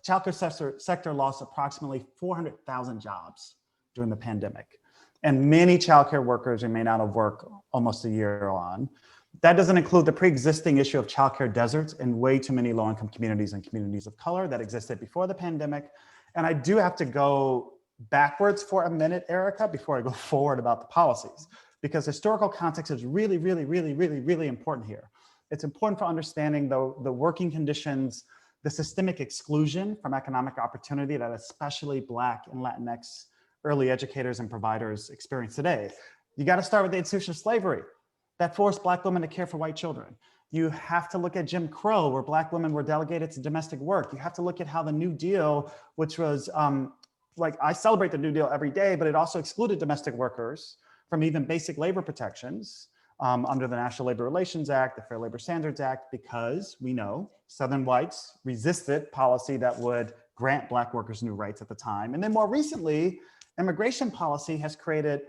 sector lost approximately 400,000 jobs during the pandemic. And many childcare workers remain out of work almost a year on. That doesn't include the pre-existing issue of childcare deserts in way too many low-income communities and communities of color that existed before the pandemic. And I do have to go backwards for a minute, Erica, before I go forward about the policies, because historical context is really, really, really, really, really important here. It's important for understanding the working conditions, the systemic exclusion from economic opportunity that especially Black and Latinx early educators and providers experience today. You got to start with the institution of slavery that forced Black women to care for white children. You have to look at Jim Crow, where Black women were delegated to domestic work. You have to look at how the New Deal, which was like, I celebrate the New Deal every day, but it also excluded domestic workers from even basic labor protections under the National Labor Relations Act, the Fair Labor Standards Act, because we know Southern whites resisted policy that would grant Black workers new rights at the time. And then more recently, immigration policy has created,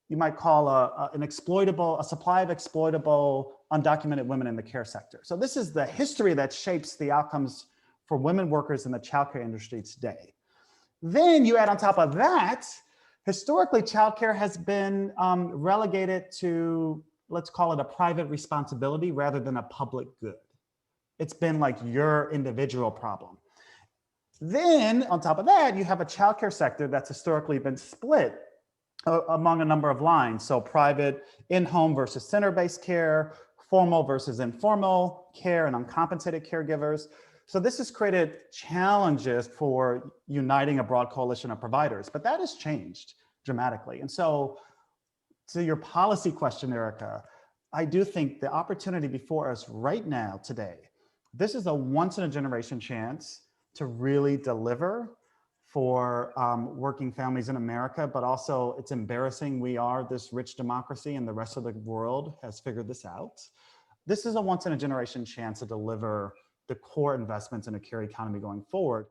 you might call a supply of exploitable undocumented women in the care sector. So this is the history that shapes the outcomes for women workers in the childcare industry today. Then you add on top of that, historically, childcare has been relegated to, let's call it a private responsibility rather than a public good. It's been like your individual problem. Then on top of that, you have a childcare sector that's historically been split among a number of lines. So private in-home versus center-based care, formal versus informal care, and uncompensated caregivers. So this has created challenges for uniting a broad coalition of providers, but that has changed dramatically. And so to your policy question, Erica, I do think the opportunity before us right now, today, this is a once in a generation chance to really deliver for working families in America, but also it's embarrassing we are this rich democracy and the rest of the world has figured this out. This is a once in a generation chance to deliver the core investments in a care economy going forward.